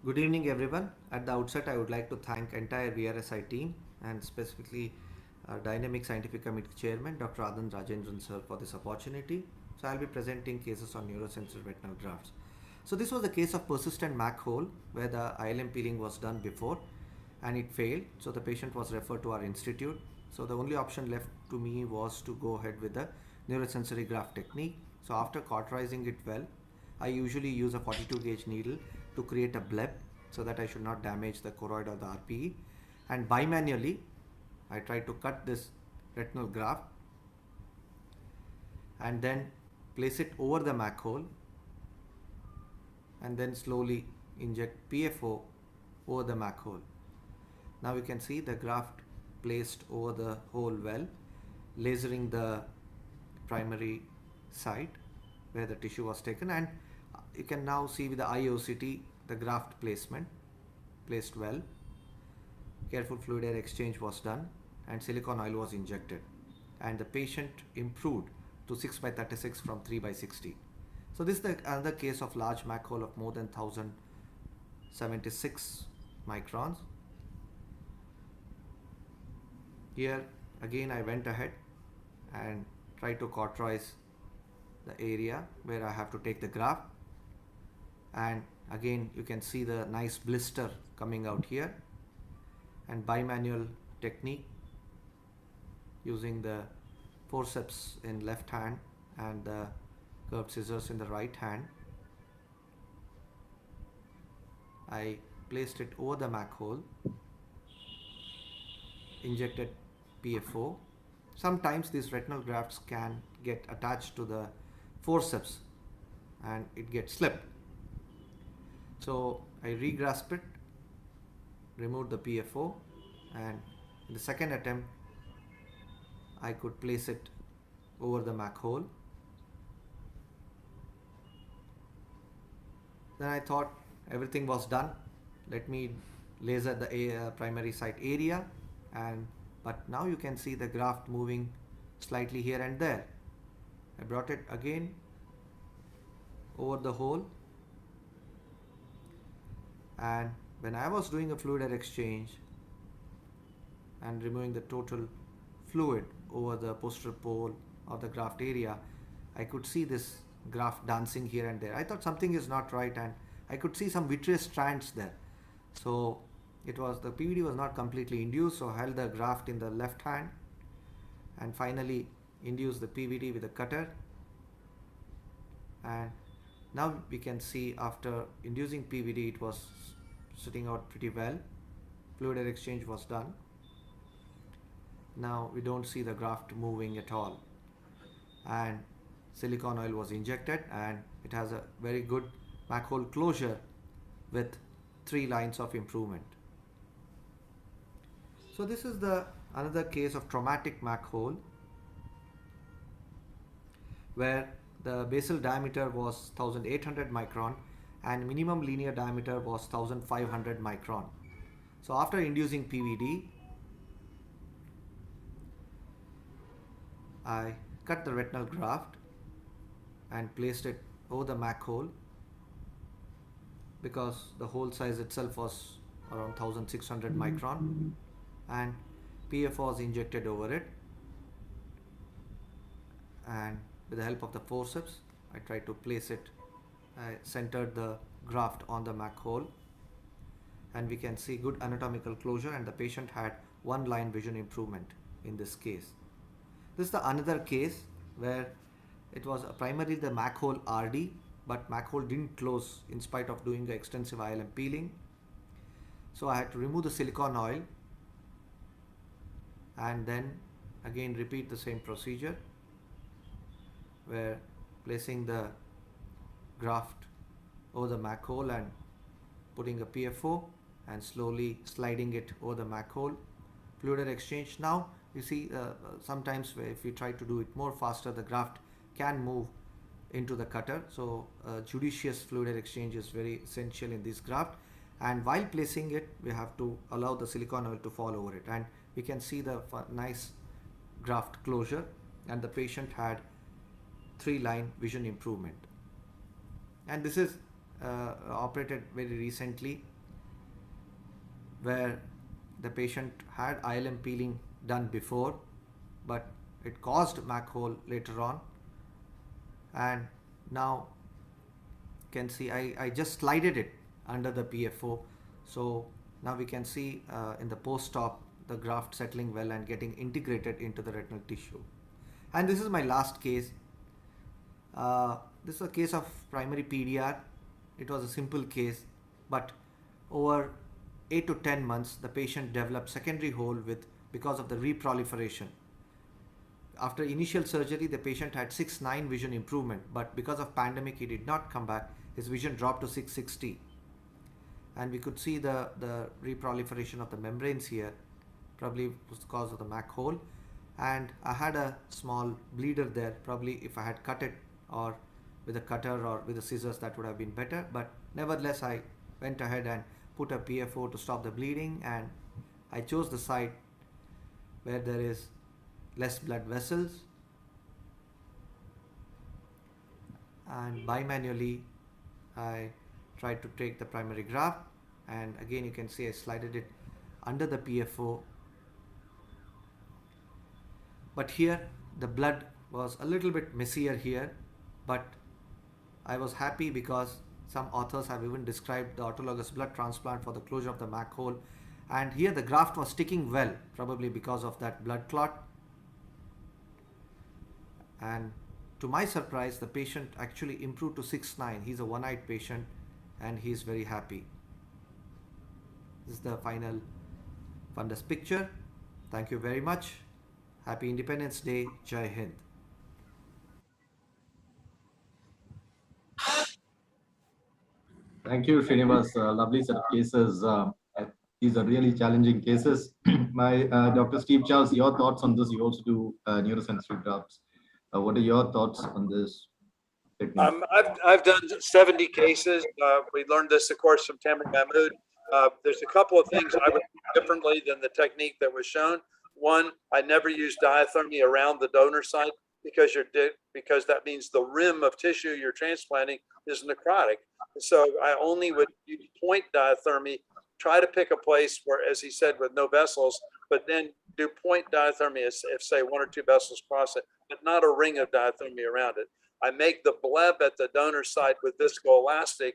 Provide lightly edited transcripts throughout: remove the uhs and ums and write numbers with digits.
Good evening, everyone. At the outset, I would like to thank entire VRSI team and specifically Dynamic Scientific Committee Chairman Dr. Adan Rajendran sir for this opportunity. So I'll be presenting cases on neurosensory retinal grafts. So this was a case of persistent MAC hole where the ILM peeling was done before and it failed. So the patient was referred to our institute. So the only option left to me was to go ahead with the neurosensory graft technique. So after cauterizing it well, I usually use a 42 gauge needle to create a bleb so that I should not damage the choroid or the RPE. And bimanually, I try to cut this retinal graft and then place it over the MAC hole and then slowly inject PFO over the MAC hole. Now you can see the graft placed over the hole well, lasering the primary site where the tissue was taken, and you can now see with the IOCT the graft placement placed well. Careful fluid air exchange was done and silicone oil was injected, and the patient improved to 6 by 36 from 3 by 60. So this is another case of large MAC hole of more than 1076 microns. Here again I went ahead and tried to cauterize the area where I have to take the graft, and again you can see the nice blister coming out here, and bimanual technique using the forceps in left hand and the curved scissors in the right hand. I placed it over the MAC hole, injected PFO. Sometimes these retinal grafts can get attached to the forceps and it gets slipped. So I re-grasped it, removed the PFO, and in the second attempt I could place it over the MAC hole. Then I thought everything was done. Let me laser the primary site area, and but now you can see the graft moving slightly here and there. I brought it again over the hole, and when I was doing a fluid air exchange and removing the total fluid over the posterior pole of the graft area, I could see this graft dancing here and there. I thought something is not right, and I could see some vitreous strands there. So the PVD was not completely induced, so I held the graft in the left hand and finally induced the PVD with a cutter. And now we can see after inducing PVD it was sitting out pretty well. Fluid air exchange was done. Now we don't see the graft moving at all, and silicone oil was injected, and it has a very good MAC hole closure with 3 lines of improvement. So this is the another case of traumatic MAC hole where the basal diameter was 1800 micron and minimum linear diameter was 1500 micron. So after inducing PVD, I cut the retinal graft and placed it over the MAC hole because the hole size itself was around 1600 micron, and PFO was injected over it, and with the help of the forceps I tried to place it. I centered the graft on the MAC hole, and we can see good anatomical closure, and the patient had 1 line vision improvement in this case. This is the another case where it was primarily the MAC hole RD, but MAC hole didn't close in spite of doing the extensive ILM peeling. So I had to remove the silicone oil and then again repeat the same procedure where placing the graft over the MAC hole and putting a PFO and slowly sliding it over the MAC hole. Fluid air exchange. Now you see sometimes if we try to do it more faster, the graft can move into the cutter. So judicious fluid air exchange is very essential in this graft, and while placing it we have to allow the silicone oil to fall over it, and we can see the nice graft closure, and the patient had 3 line vision improvement. And this is operated very recently, where the patient had ILM peeling done before, but it caused MAC hole later on. And now you can see I just slided it under the PFO. So now we can see in the post-op the graft settling well and getting integrated into the retinal tissue. And this is my last case. This is a case of primary PDR. It was a simple case, but over 8 to 10 months, the patient developed secondary hole because of the reproliferation. After initial surgery, the patient had 6/9 vision improvement, but because of pandemic, he did not come back. His vision dropped to 660. And we could see the reproliferation of the membranes here, probably was cause of the MAC hole. And I had a small bleeder there. Probably if I had cut it or with a cutter or with the scissors, that would have been better. But nevertheless, I went ahead and put a PFO to stop the bleeding, and I chose the site where there is less blood vessels, and bimanually I tried to take the primary graft, and again you can see I slided it under the PFO. But here the blood was a little bit messier here, but I was happy because some authors have even described the autologous blood transplant for the closure of the MAC hole, and here the graft was sticking well, probably because of that blood clot. And to my surprise, the patient actually improved to 6/9. He's a one-eyed patient and he's very happy. This is the final fundus picture. Thank you very much. Happy Independence Day. Jai Hind. Thank you, Srinivas. Lovely set of cases. These are really challenging cases. My Dr. Steve Charles, your thoughts on this? You also do neurosensory grafts. What are your thoughts on this technique? I've done 70 cases. We learned this, of course, from Tamir Mahmood. There's a couple of things I would do differently than the technique that was shown. One, I never use diathermy around the donor site because that means the rim of tissue you're transplanting is necrotic. So I only would use point diathermy. Try to pick a place where, as he said, with no vessels, but then do point diathermy if say 1 or 2 vessels cross it, but not a ring of diathermy around it. I make the bleb at the donor site with viscoelastic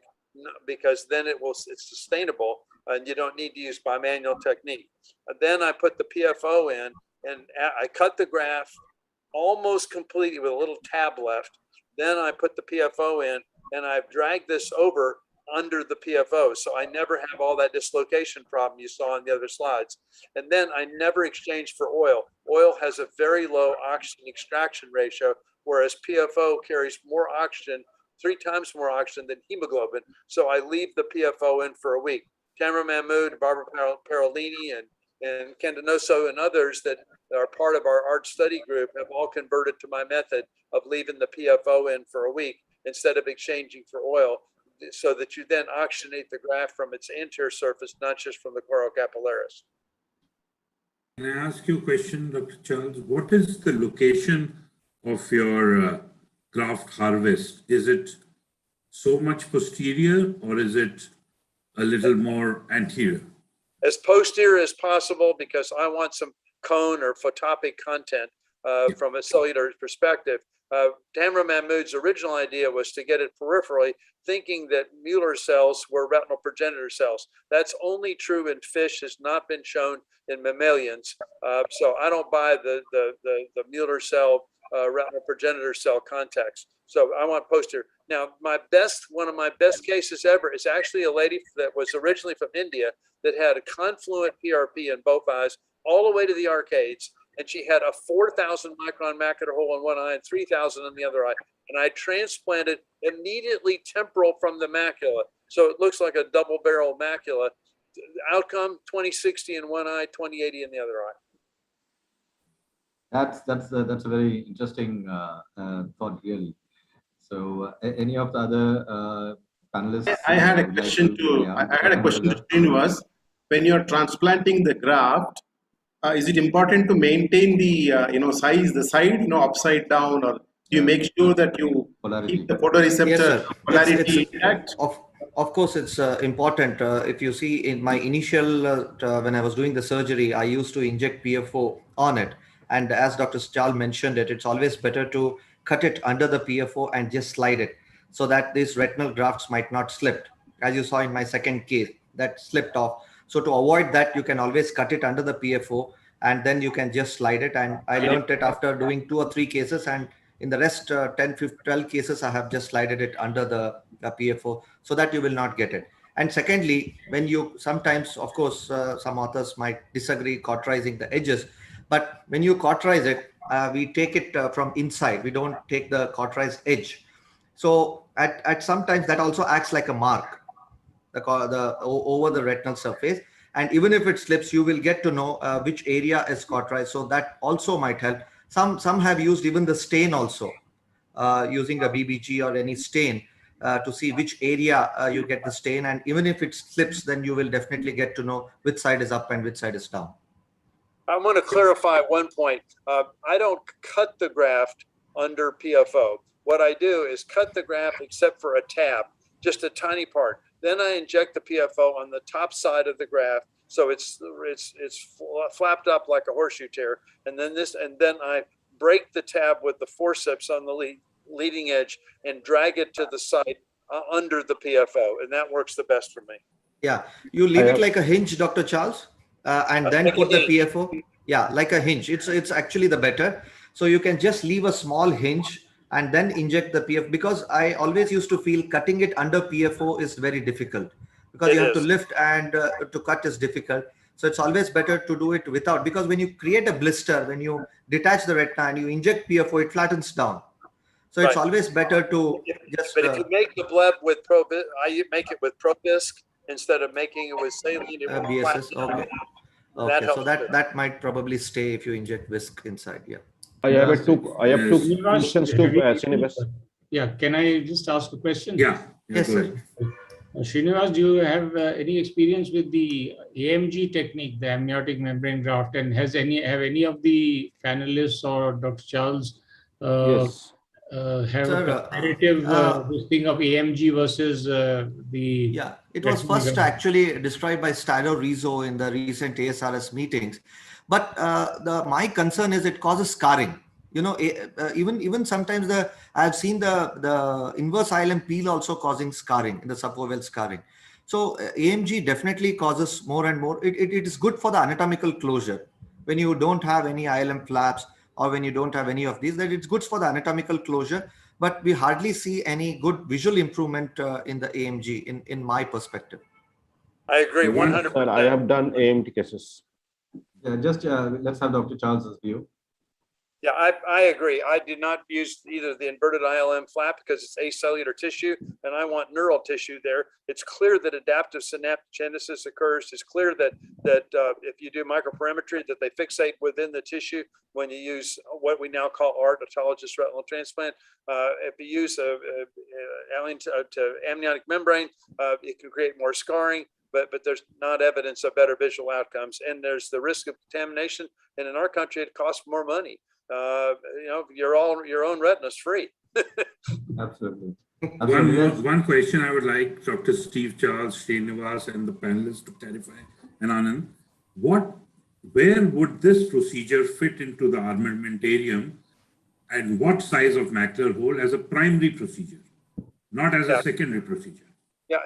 because then it's sustainable and you don't need to use bimanual technique. And then I put the PFO in and I cut the graft almost completely with a little tab left. Then I put the PFO in and I've dragged this over under the PFO. So I never have all that dislocation problem you saw on the other slides. And then I never exchange for oil. Oil has a very low oxygen extraction ratio, whereas PFO carries more oxygen, 3 times more oxygen than hemoglobin. So I leave the PFO in for a week. Tamir Mahmood, Barbara Parolini, and Ken Donoso and others that are part of our art study group have all converted to my method of leaving the PFO in for a week instead of exchanging for oil, so that you then oxygenate the graft from its anterior surface, not just from the chorocapillaris. Can I ask you a question, Dr. Charles? What is the location of your graft harvest? Is it so much posterior or is it a little more anterior? As posterior as possible, because I want some cone or photopic content from a cellular perspective. Tamir Mahmood's original idea was to get it peripherally, thinking that Mueller cells were retinal progenitor cells. That's only true in fish, has not been shown in mammalians. So I don't buy the Mueller cell retinal progenitor cell context. So I want posterior. Now, one of my best cases ever is actually a lady that was originally from India that had a confluent PRP in both eyes all the way to the arcades. And she had a 4,000 micron macular hole in one eye and 3,000 in the other eye. And I transplanted immediately temporal from the macula. So it looks like a double barrel macula. Outcome 20/60 in one eye, 20/80 in the other eye. That's a very interesting thought, really. So any of the other panelists? I had a question to Srinivas. When you're transplanting the graft, is it important to maintain the size, the side, upside down, or do you make sure that you keep the photoreceptor polarity intact? Of course, it's important. If you see in my initial, when I was doing the surgery, I used to inject PFO on it. And as Dr. Chal mentioned it, it's always better to cut it under the PFO and just slide it so that these retinal grafts might not slip. As you saw in my second case, that slipped off. So to avoid that, you can always cut it under the PFO and then you can just slide it. And I learned it after doing 2 or 3 cases, and in the rest 10, 15, 12 cases, I have just slided it under the PFO so that you will not get it. And secondly, when you sometimes, of course, some authors might disagree cauterizing the edges, but when you cauterize it, we take it from inside. We don't take the cauterized edge. So at sometimes that also acts like a mark over the retinal surface. And even if it slips, you will get to know which area is cauterized. So that also might help. Some have used even the stain also, using a BBG or any stain to see which area you get the stain. And even if it slips, then you will definitely get to know which side is up and which side is down. I want to clarify one point. I don't cut the graft under PFO. What I do is cut the graft except for a tab, just a tiny part. Then I inject the PFO on the top side of the graft, so it's flapped up like a horseshoe tear, and then I break the tab with the forceps on the leading edge and drag it to the side under the PFO, and that works the best for me. Yeah, you leave it like a hinge, Dr. Charles, and then put the PFO. Yeah, like a hinge. It's actually the better. So you can just leave a small hinge and then inject the PFO, because I always used to feel cutting it under PFO is very difficult, because you have to lift and to cut is difficult. So it's always better to do it without, because when you create a blister, when you detach the retina and you inject PFO, it flattens down. So it's always better to just. But if you make the bleb with I make it with Probisc instead of making it with saline. BSS, okay. Okay, so that might probably stay if you inject Visc inside. Yeah. I have two questions to Srinivas. Yeah, can I just ask a question? Yeah. Yes, sir. Srinivas, do you have any experience with the AMG technique, the amniotic membrane graft, and have any of the panelists or Dr. Charles Yes. have a comparative this thing of AMG versus the? Yeah, it was first actually described by Stano Rizzo in the recent ASRS meetings. But my concern is it causes scarring. You know, even sometimes I've seen the inverse ILM peel also causing scarring in the subfoveal scarring. So AMG definitely causes more and more. It is good for the anatomical closure when you don't have any ILM flaps or when you don't have any of these. That it's good for the anatomical closure, but we hardly see any good visual improvement in the AMG in my perspective. I agree 100%. Sir, I have done AMT cases. Yeah, just let's have Dr. Charles's view. Yeah, I agree. I did not use either the inverted ILM flap because it's acellular tissue and I want neural tissue there. It's clear that adaptive synaptogenesis occurs. It's clear that if you do microperimetry, that they fixate within the tissue when you use what we now call ART, autologous retinal transplant. If you use amniotic membrane, it can create more scarring. But there's not evidence of better visual outcomes, and there's the risk of contamination. And in our country, it costs more money. Your own retina is free. Absolutely. One question I would like Dr. Steve Charles, Srinivas, and the panelists to clarify, and Anand, where would this procedure fit into the armamentarium, and what size of macular hole as a primary procedure, not as a secondary procedure? Yeah,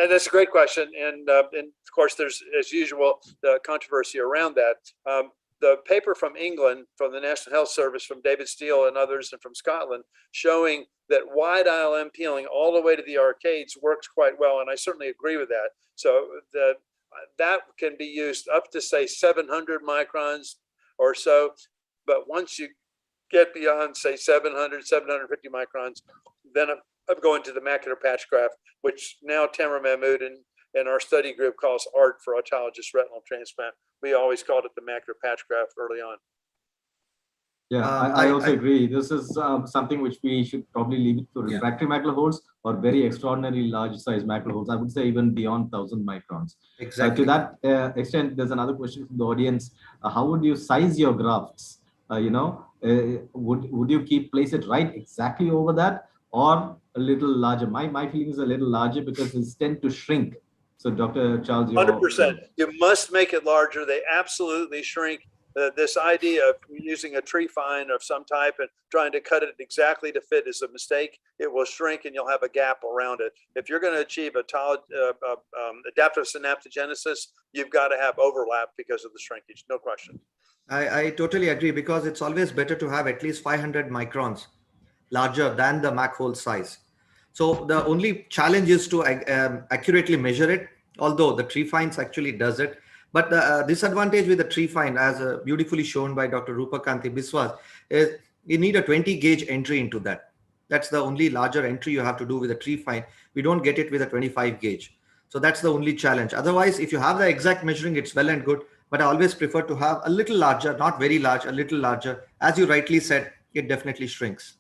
that's a great question. And of course, there's, as usual, the controversy around that. The paper from England, from the National Health Service, from David Steele and others, and from Scotland, showing that wide ILM peeling all the way to the arcades works quite well. And I certainly agree with that. So that can be used up to, say, 700 microns or so. But once you get beyond, say, 700, 750 microns, then I'm going to the macular patch graft, which now Tamara Mahmood and our study group calls ART for autologous retinal transplant. We always called it the macular patch graft early on. Yeah, I also agree. This is something which we should probably leave it to refractory macular holes or very extraordinarily large size macular holes. I would say even beyond 1,000 microns. Exactly. To that extent, there's another question from the audience. How would you size your grafts? Would you place it right exactly over that? or a little larger. My feeling is a little larger because it's tend to shrink. So Dr. Charles, your 100%. You must make it larger. They absolutely shrink. This idea of using a tree fine of some type and trying to cut it exactly to fit is a mistake. It will shrink and you'll have a gap around it. If you're going to achieve adaptive synaptogenesis, you've got to have overlap because of the shrinkage. No question. I totally agree, because it's always better to have at least 500 microns larger than the Mach hole size. So the only challenge is to accurately measure it, although the tree fines actually does it. But the disadvantage with the tree fine, as beautifully shown by Dr. Rupakanti Biswas, is you need a 20 gauge entry into that. That's the only larger entry you have to do with a tree fine. We don't get it with a 25 gauge. So that's the only challenge. Otherwise, if you have the exact measuring, it's well and good. But I always prefer to have a little larger, not very large, a little larger. As you rightly said, it definitely shrinks.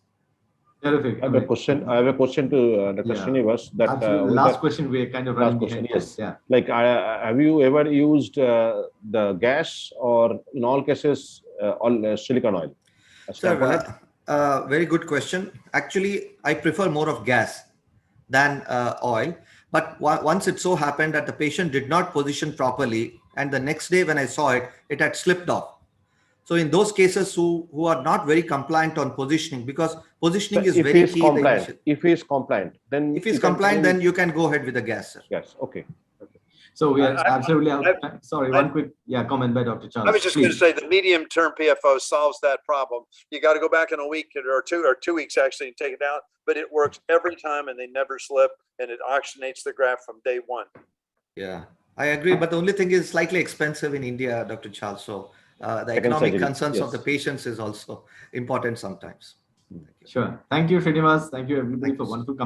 terrific. I have a question. I have a question to Dr. Yeah. Srinivas. That Absolutely. Last question, we're kind of running question, behind. yes. Yeah. like, have you ever used the gas, or in all cases, silicon oil? Sir, very good question. Actually, I prefer more of gas than oil. But once it so happened that the patient did not position properly, and the next day when I saw it, it had slipped off. So in those cases who are not very compliant on positioning, because positioning is very key. If he is compliant, then if he's compliant, then you can go ahead with the gas, sir. yes. Okay. So we are absolutely out of time. Sorry, one quick comment by Dr. Charles. I was just going to Please. say the medium-term PFO solves that problem. You got to go back in a week or 2 weeks actually and take it out, but it works every time and they never slip, and it oxygenates the graft from day one. Yeah, I agree. But the only thing is slightly expensive in India, Dr. Charles. So the economic concerns of the patients is also important sometimes. Sure. Thank you, Srinivas. Thank you, everybody, for wonderful